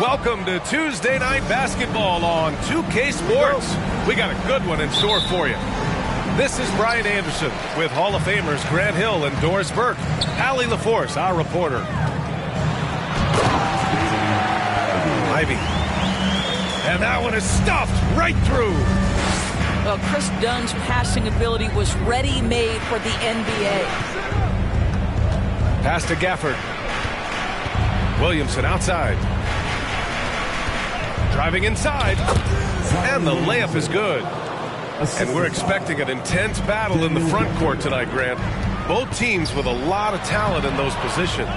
Welcome to Tuesday Night Basketball on 2K Sports. We got a good one in store for you. This is Brian Anderson with Hall of Famers Grant Hill and Doris Burke. Allie LaForce, our reporter. Ivy. And that one is stuffed right through. Well, Chris Dunn's passing ability was ready-made for the NBA. Pass to Gafford. Williamson outside. Driving inside. And the layup is good. And we're expecting an intense battle in the front court tonight, Grant. Both teams with a lot of talent in those positions.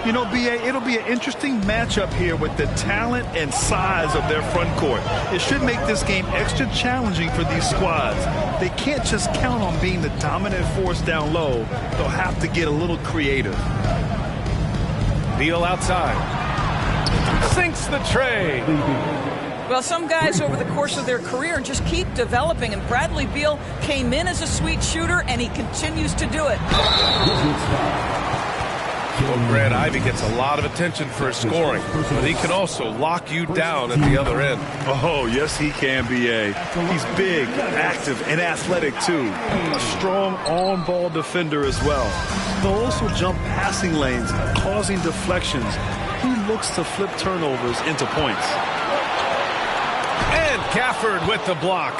You know, B.A., it'll be an interesting matchup here with the talent and size of their front court. It should make this game extra challenging for these squads. They can't just count on being the dominant force down low. They'll have to get a little creative. Beal outside. Sinks the tray. Well, some guys over the course of their career just keep developing, and Bradley Beal came in as a sweet shooter, and he continues to do it. Well, Grant, Ivy gets a lot of attention for his scoring, but he can also lock you down at the other end. Oh, yes, he can, B.A. He's big, active, and athletic, too. A strong on-ball defender as well. He'll also jump passing lanes, causing deflections. He looks to flip turnovers into points. And Gafford with the block.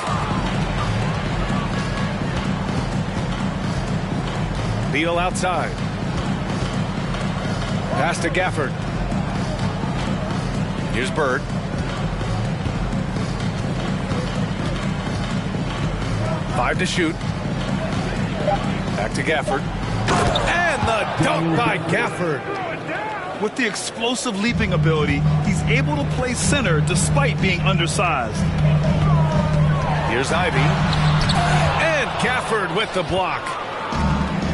Beal outside. Pass to Gafford. Here's Bird. Five to shoot. Back to Gafford. And the dunk by Gafford. With the explosive leaping ability, he's able to play center despite being undersized. Here's Ivy. And Gafford with the block.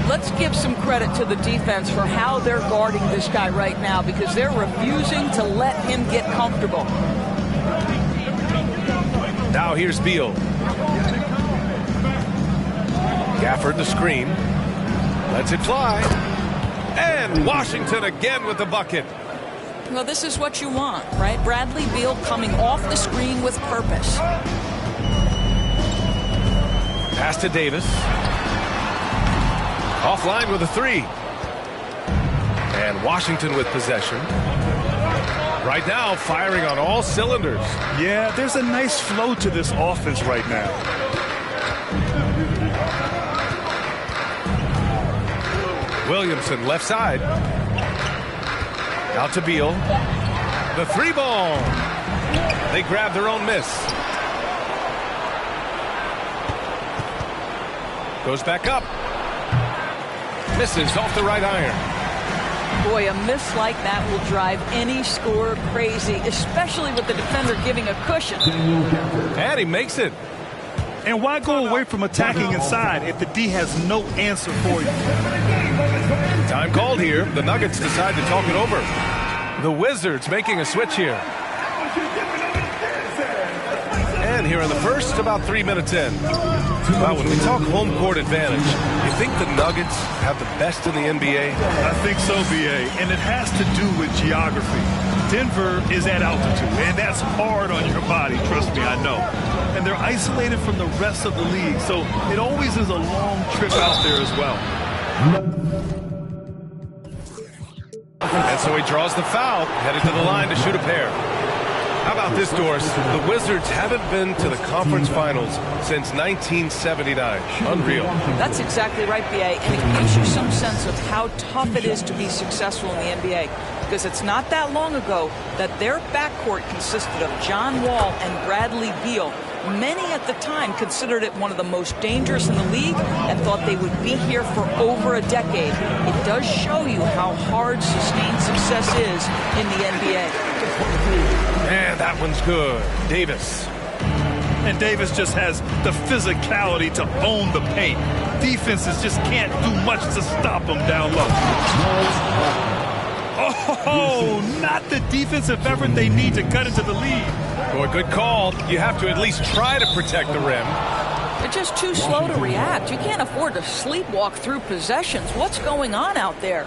Let's give some credit to the defense for how they're guarding this guy right now, because they're refusing to let him get comfortable. Now here's Beal. Gafford the screen. Lets it fly. And Washington again with the bucket. Well, this is what you want, right? Bradley Beal coming off the screen with purpose. Pass to Davis. Offline with a three. And Washington with possession. Right now, firing on all cylinders. Yeah, there's a nice flow to this offense right now. Williamson left side. Out to Beal. The three ball. They grab their own miss. Goes back up. Misses off the right iron. Boy, a miss like that will drive any scorer crazy, especially with the defender giving a cushion. And he makes it. And why go away from attacking inside if the D has no answer for you? Time called here. The Nuggets decide to talk it over. The Wizards making a switch here. And here in the first, about 3 minutes in. Well, when we talk home court advantage, you think the Nuggets have the best in the NBA? I think so, B.A., and it has to do with geography. Denver is at altitude, and that's hard on your body, trust me, I know. And they're isolated from the rest of the league, so it always is a long trip out there as well. And so he draws the foul, headed to the line to shoot a pair. How about this, Doris? The Wizards haven't been to the conference finals since 1979. Unreal. That's exactly right, B.A., and it gives you some sense of how tough it is to be successful in the NBA, because it's not that long ago that their backcourt consisted of John Wall and Bradley Beal. Many at the time considered it one of the most dangerous in the league and thought they would be here for over a decade. It does show you how hard sustained success is in the NBA. And that one's good. Davis. And Davis just has the physicality to own the paint. Defenses just can't do much to stop him down low. Oh, not the defensive effort they need to cut into the lead. Boy, good call. You have to at least try to protect the rim. They're just too slow to react. You can't afford to sleepwalk through possessions. What's going on out there?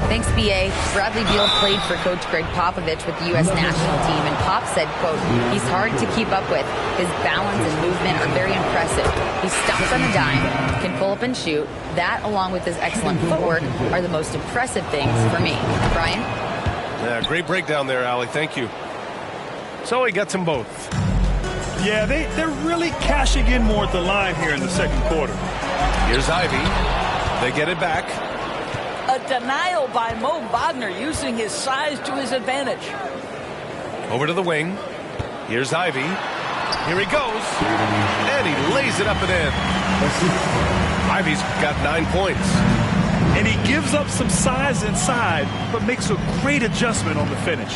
Thanks, B.A. Bradley Beal played for Coach Greg Popovich with the U.S. national team, and Pop said, quote, he's hard to keep up with. His balance and movement are very impressive. He stops on a dime, can pull up and shoot. That, along with his excellent footwork, are the most impressive things for me. Brian? Yeah, great breakdown there, Allie. Thank you. So he gets them both. Yeah, they're really cashing in more at the line here in the second quarter. Here's Ivy. They get it back. A denial by Mo Wagner, using his size to his advantage. Over to the wing. Here's Ivy. Here he goes. And he lays it up and in. Ivy's got 9 points. And he gives up some size inside, but makes a great adjustment on the finish.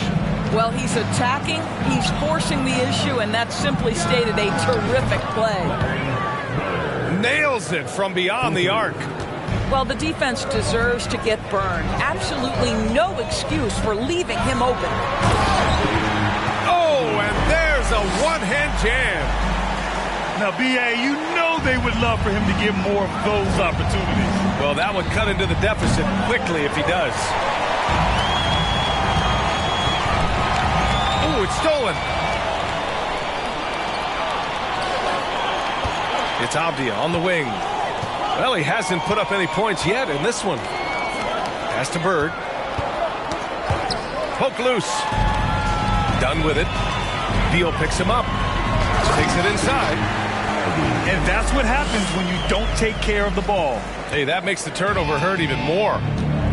Well, he's attacking, he's forcing the issue, and that's simply stated a terrific play. Nails it from beyond the arc. Well, the defense deserves to get burned. Absolutely no excuse for leaving him open. Oh, and there's a one-hand jam. Now, B.A., you know they would love for him to get more of those opportunities. Well, that would cut into the deficit quickly if he does. Ooh, it's stolen. It's Avdia on the wing. Well, he hasn't put up any points yet in this one. Pass to Bird. Poke loose. Done with it. Beal picks him up. Takes it inside. And that's what happens when you don't take care of the ball. Hey, that makes the turnover hurt even more.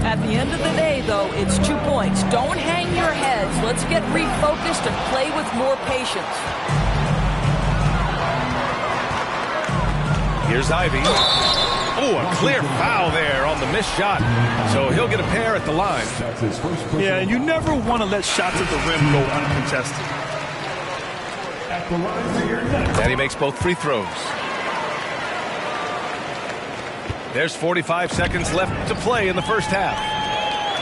At the end of the day, though, it's 2 points. Don't hang your heads. Let's get refocused and play with more patience. Here's Ivy. Oh, a clear foul there on the missed shot. So he'll get a pair at the line. Yeah, and you never want to let shots at the rim go uncontested. And he makes both free throws. There's 45 seconds left to play in the first half.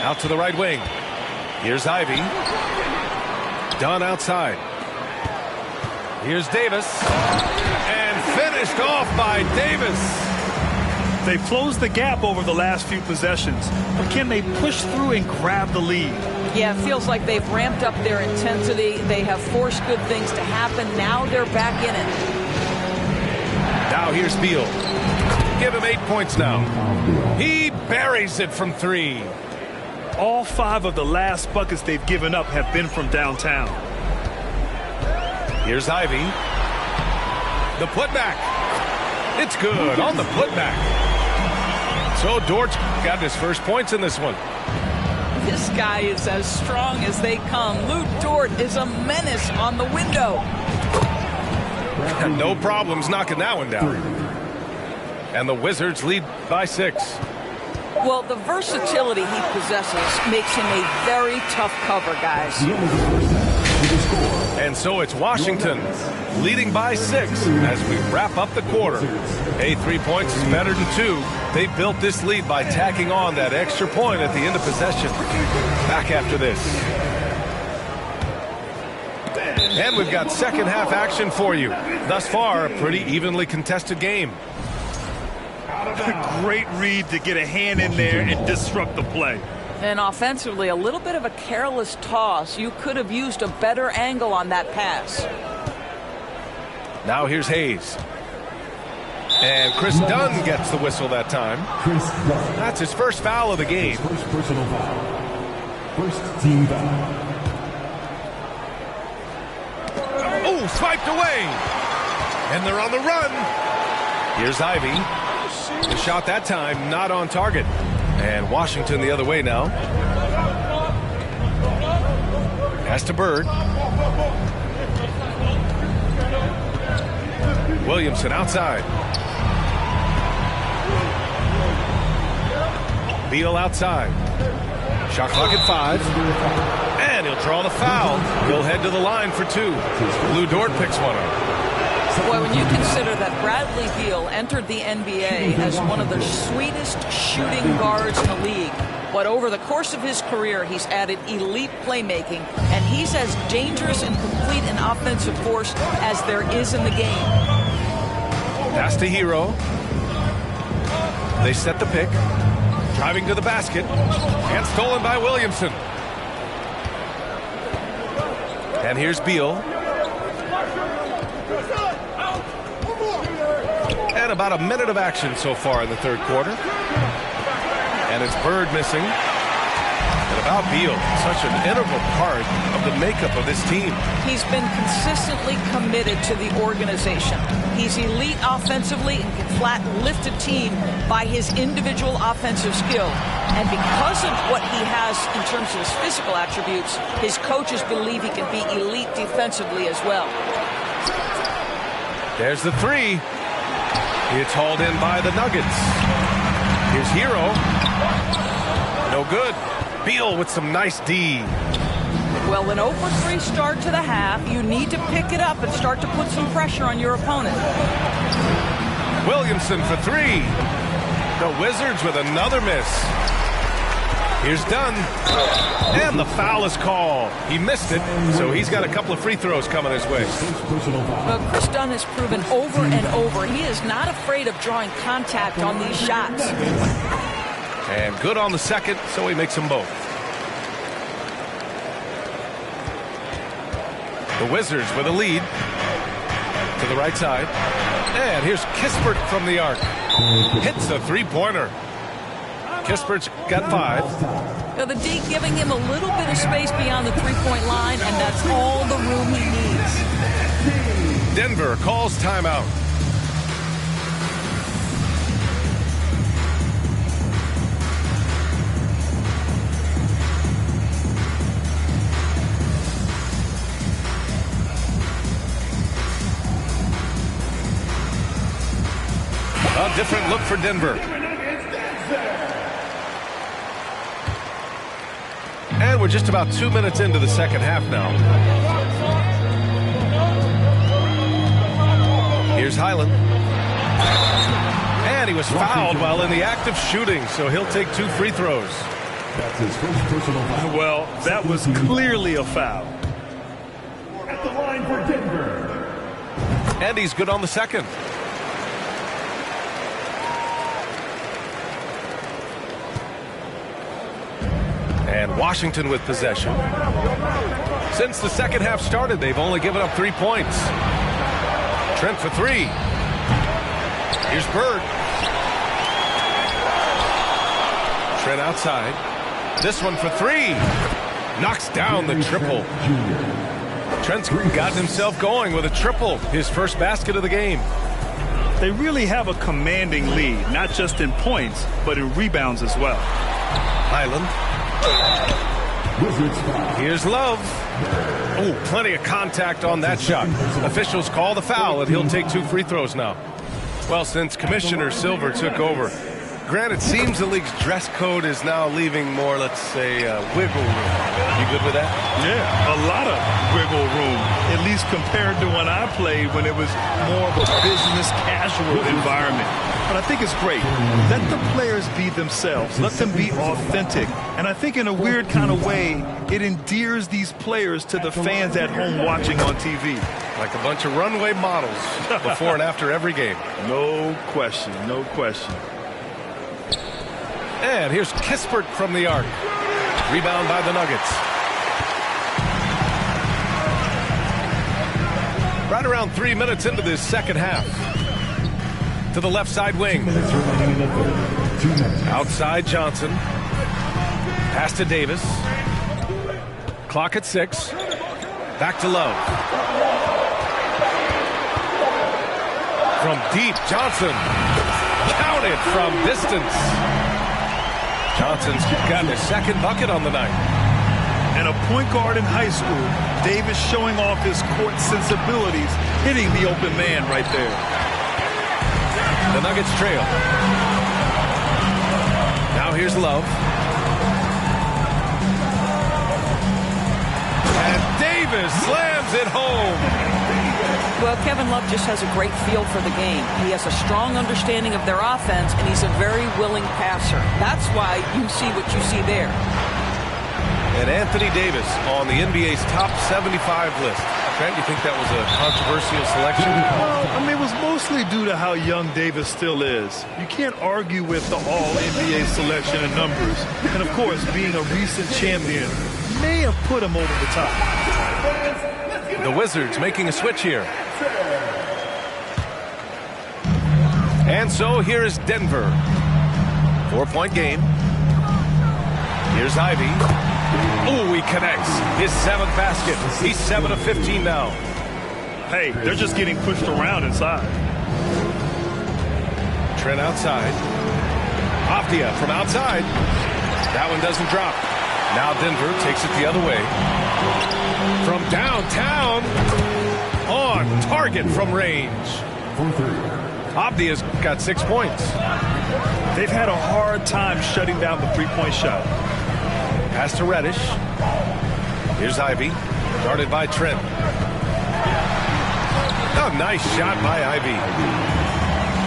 Out to the right wing. Here's Ivy. Dunn outside. Here's Davis. And finished off by Davis. They've closed the gap over the last few possessions, but can they push through and grab the lead? Yeah, it feels like they've ramped up their intensity. They have forced good things to happen. Now they're back in it. Now here's Beal. Give him 8 points now. He buries it from 3. All 5 of the last buckets they've given up have been from downtown. Here's Ivy. The putback. It's good on the putback. So Dort's got his first points in this one. This guy is as strong as they come. Lou Dort is a menace on the window. And no problems knocking that one down. And the Wizards lead by 6. Well, the versatility he possesses makes him a very tough cover, guys. And so it's Washington leading by 6 as we wrap up the quarter. Hey, 3 points is better than 2. They built this lead by tacking on that extra point at the end of possession. Back after this. And we've got second half action for you. Thus far, a pretty evenly contested game. A great read to get a hand in there and disrupt the play. And offensively, a little bit of a careless toss. You could have used a better angle on that pass. Now here's Hayes. And Chris Dunn gets the whistle that time. That's his first foul of the game. First personal foul. First team foul. Oh, swiped away. And they're on the run. Here's Ivy. The shot that time not on target. And Washington the other way now. Pass to Bird. Williamson outside. Beal outside. Shot clock at 5. And he'll draw the foul. He'll head to the line for 2. Lou Dort picks one up. Boy, when you consider that Bradley Beal entered the NBA as one of the sweetest shooting guards in the league, but over the course of his career, he's added elite playmaking, and he's as dangerous and complete an offensive force as there is in the game. Pass to Hero. They set the pick. Driving to the basket. And stolen by Williamson. And here's Beal. And about a minute of action so far in the third quarter. And it's Bird missing. And about Beal, such an integral part of the makeup of this team. He's been consistently committed to the organization. He's elite offensively and can flat lift a team by his individual offensive skill. And because of what he has in terms of his physical attributes, his coaches believe he can be elite defensively as well. There's the three. It's hauled in by the Nuggets. Here's Hero. No good. Beal with some nice D. Well, an 0-for-3 start to the half. You need to pick it up and start to put some pressure on your opponent. Williamson for three. The Wizards with another miss. Here's Dunn. And the foul is called. He missed it, so he's got a couple of free throws coming his way. Well, Chris Dunn has proven over and over he is not afraid of drawing contact on these shots. And good on the second, so he makes them both. The Wizards with a lead to the right side. And here's Kispert from the arc. Hits a three-pointer. Kispert's got 5. Now the D giving him a little bit of space beyond the three-point line, and that's all the room he needs. Denver calls timeout. A different look for Denver. And we're just about 2 minutes into the second half now. Here's Highland. And he was fouled while in the act of shooting, so he'll take 2 free throws. That's his first personal foul. Well, that was clearly a foul. At the line for Denver. And he's good on the second. And Washington with possession. Since the second half started, they've only given up 3 points. Trent for 3. Here's Bird. Trent outside. This one for 3. Knocks down the triple. Trent's gotten himself going with a triple. His first basket of the game. They really have a commanding lead, not just in points, but in rebounds as well. Highland. Here's Love. Oh, plenty of contact on that shot. Officials call the foul, and he'll take 2 free throws now. Well, since Commissioner Silver took over, Grant, it seems the league's dress code is now leaving more, let's say, wiggle room. You good with that? Yeah, a lot of wiggle room, at least compared to when I played, when it was more of a business casual environment. But I think it's great. Let the players be themselves. Let them be authentic. And I think in a weird kind of way, it endears these players to the fans at home watching on TV. Like a bunch of runway models before and after every game. No question, no question. And here's Kispert from the arc. Rebound by the Nuggets. Right around 3 minutes into this second half. To the left side wing. Outside Johnson. Pass to Davis. Clock at 6. Back to Love. From deep, Johnson. Counted from distance. Johnson's gotten his second bucket on the night. And a point guard in high school, Davis showing off his court sensibilities, hitting the open man right there. The Nuggets trail. Now here's Love. And Davis slams it home. Well, Kevin Love just has a great feel for the game. He has a strong understanding of their offense, and he's a very willing passer. That's why you see what you see there. And Anthony Davis on the NBA's top 75 list. Trent, you think that was a controversial selection? Well, I mean, it was mostly due to how young Davis still is. You can't argue with the all-NBA selection and numbers. And, of course, being a recent champion may have put him over the top. The Wizards making a switch here. And so here is Denver. 4-point game. Here's Ivey. Oh, he connects. His 7th basket. He's 7 of 15 now. Hey, they're just getting pushed around inside. Trent outside. Avdia from outside. That one doesn't drop. Now Denver takes it the other way. From downtown. On target from range. Avdia's got 6 points. They've had a hard time shutting down the three-point shot. Pass to Reddish. Here's Ivey. Guarded by Trent. Oh, nice shot by Ivey.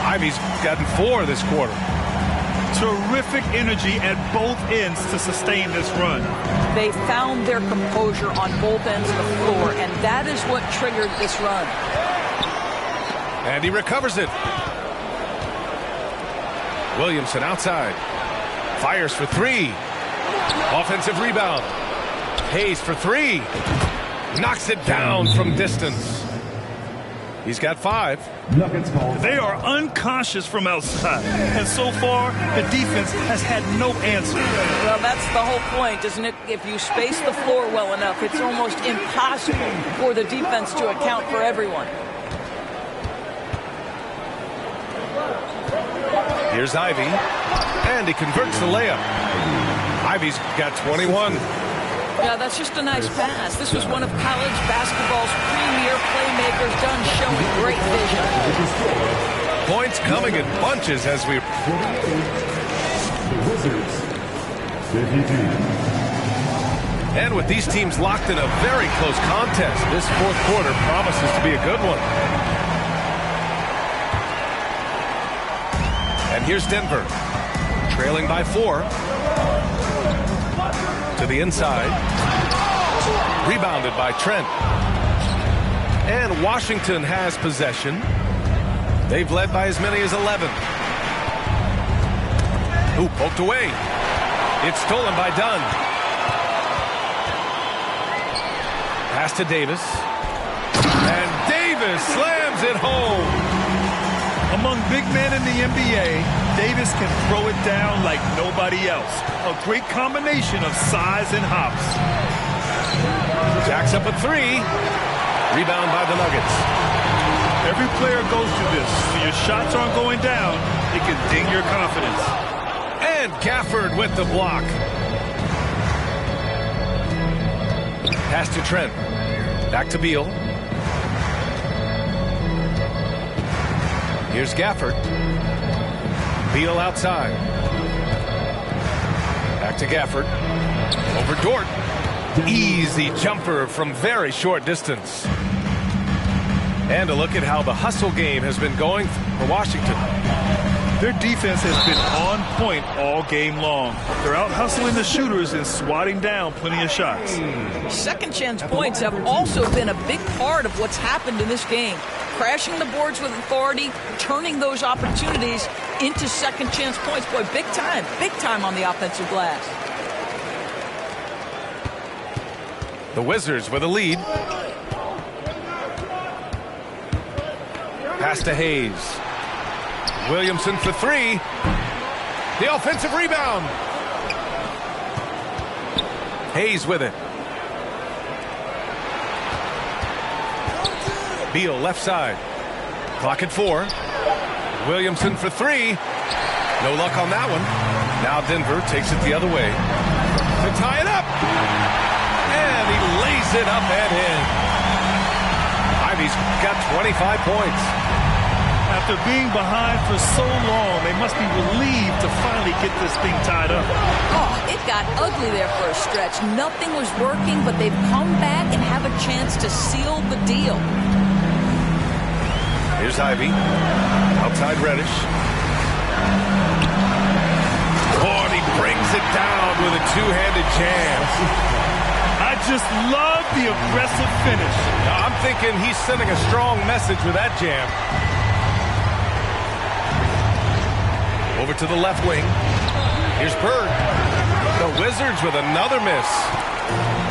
Ivey's gotten 4 this quarter. Terrific energy at both ends to sustain this run. They found their composure on both ends of the floor, and that is what triggered this run. And he recovers it. Williamson outside. Fires for 3. Offensive rebound. Hayes for 3. Knocks it down from distance. He's got 5. They are unconscious from outside. And so far, the defense has had no answer. Well, that's the whole point, isn't it? If you space the floor well enough, it's almost impossible for the defense to account for everyone. Here's Ivey. And he converts the layup. Ivey's got 21. Yeah, that's just a nice pass. This was one of college basketball's premier playmakers done showing great vision. Points coming in bunches as we... And with these teams locked in a very close contest, this 4th quarter promises to be a good one. And here's Denver, trailing by 4. To the inside. Rebounded by Trent. And Washington has possession. They've led by as many as 11. Ooh, poked away. It's stolen by Dunn. Pass to Davis. And Davis slams it home. Among big men in the NBA, Davis can throw it down like nobody else. A great combination of size and hops. Jacks up a 3. Rebound by the Nuggets. Every player goes through this. When your shots aren't going down, it can ding your confidence. And Gafford with the block. Pass to Trent. Back to Beal. Here's Gafford. Beal outside. Back to Gafford. Over Dort. Easy jumper from very short distance. And a look at how the hustle game has been going for Washington. Their defense has been on point all game long. They're out hustling the shooters and swatting down plenty of shots. Second chance points have also been a big part of what's happened in this game. Crashing the boards with authority, turning those opportunities into second chance points. Boy, big time on the offensive glass. The Wizards with a lead. Pass to Hayes. Williamson for 3. The offensive rebound. Hayes with it. Beal left side. Clock at 4. Williamson for 3. No luck on that one. Now Denver takes it the other way to tie it up. And he lays it up and in. Ivey's got 25 points. After being behind for so long, they must be relieved to finally get this thing tied up. Oh, it got ugly there for a stretch. Nothing was working, but they've come back and have a chance to seal the deal. Here's Ivey. Outside Reddish. Oh, and he Brings it down with a two-handed jam. I just love the aggressive finish. Now, I'm thinking he's sending a strong message with that jam. Over to the left wing. Here's Bird. The Wizards with another miss.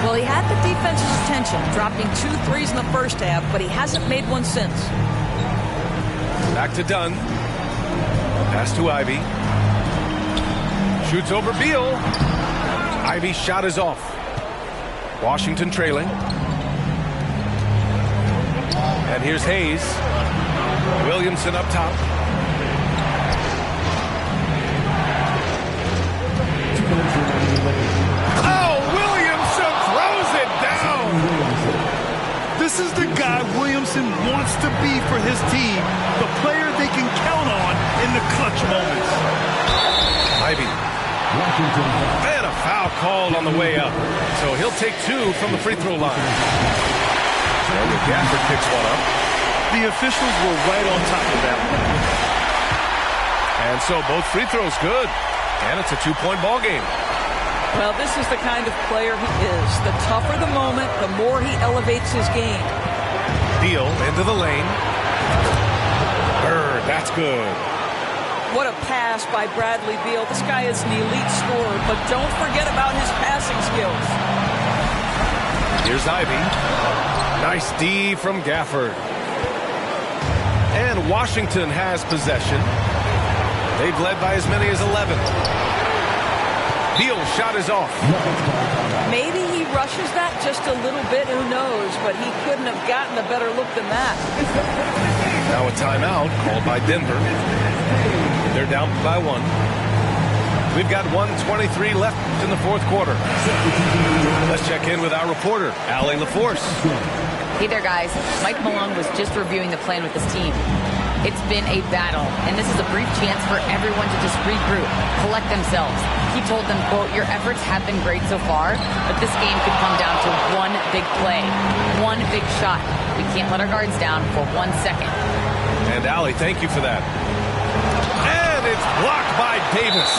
Well, he had the defense's attention, dropping 2 threes in the first half, but he hasn't made one since. Back to Dunn. Pass to Ivey. Shoots over Beal. Ivey's shot is off. Washington trailing. And here's Hayes. Williamson up top. Oh, Williamson throws it down. This is the guy Williamson wants to be for his team, the player they can count on in the clutch moments. Ivey. And a foul called on the way up. So he'll take 2 from the free throw line. And Gafford picks one up. The officials were right on top of that one. And so both free throws good. And it's a 2-point ball game. Well, this is the kind of player he is. The tougher the moment, the more he elevates his game. Beal into the lane. Bird, that's good. What a pass by Bradley Beal. This guy is an elite scorer, but don't forget about his passing skills. Here's Ivey. Nice D from Gafford. And Washington has possession. They've led by as many as 11. Beal's shot is off. Maybe he rushes that just a little bit, who knows, but he couldn't have gotten a better look than that. Now a timeout called by Denver. They're down by 1. We've got 1:23 left in the fourth quarter. Let's check in with our reporter, Allie LaForce. Hey there, guys. Mike Malone was just reviewing the plan with his team. It's been a battle, and this is a brief chance for everyone to just regroup, collect themselves. He told them, quote, "Your efforts have been great so far, but this game could come down to one big play, one big shot. We can't let our guards down for 1 second." And Allie, thank you for that. And it's blocked by Davis.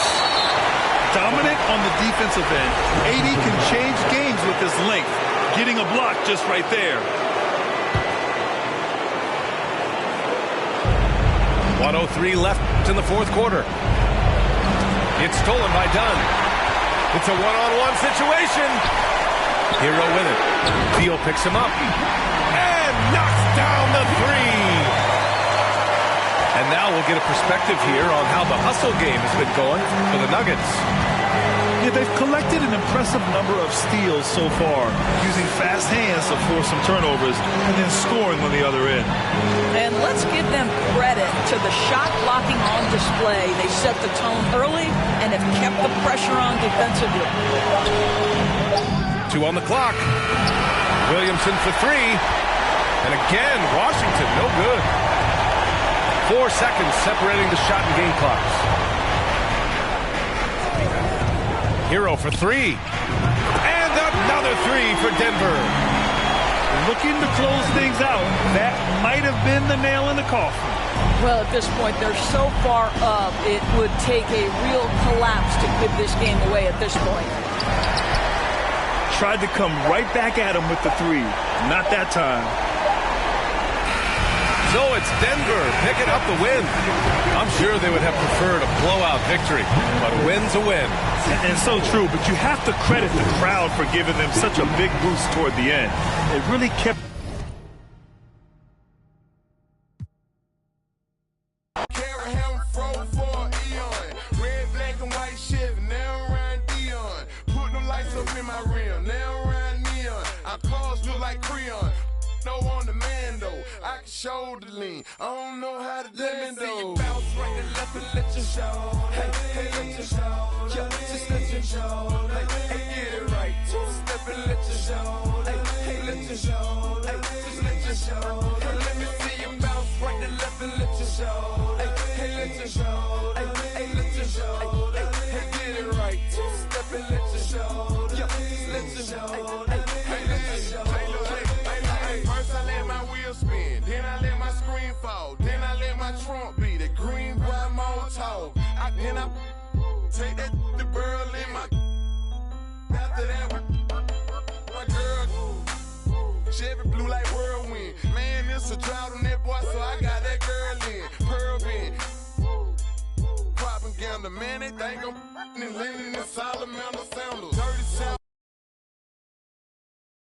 Dominant on the defensive end. AD can change games with his length. Getting a block just right there. 1:03 left in the fourth quarter. It's stolen by Dunn. It's a one-on-one situation. Hero with it. Beal picks him up and knocks down the 3. And now we'll get a perspective here on how the hustle game has been going for the Nuggets. Yeah, they've collected an impressive number of steals so far, using fast hands to force some turnovers and then scoring on the other end. And let's give them credit to the shot blocking on display. They set the tone early and have kept the pressure on defensively. 2 on the clock. Williamson for 3. And again, Washington, no good. 4 seconds separating the shot and game clocks. Hero for 3. And another 3 for Denver. Looking to close things out. That might have been the nail in the coffin. Well, at this point, they're so far up, it would take a real collapse to give this game away at this point. Tried to come right back at him with the 3. Not that time. So it's Denver picking up the win. I'm sure they would have preferred a blowout victory, but a win's a win. And so true, but you have to credit the crowd for giving them such a big boost toward the end. It really kept... Shoulder lean, I don't know how to let me know. Bounce right and left and let your show. Hey, let your show. Yeah, just let your show. Hey, get it right. 2 step and let your show. Hey, let your show. Hey, just let your show. Hey, let me see you bounce right and left and let your show. Hey, let your show. Hey, let your show. Hey, get it right. 2 step and let your show. Yeah, just let your show. Hey, let your show. First I let my wheels spin, then I let my screen fall, then I let my trunk be the green boy Moto. Then I take that the bird Chevy blue like whirlwind. Man, it's a drought on that boy, so I got that girl in. Pearl in. Propaganda, man, they think I'm in Lennon and Solomon.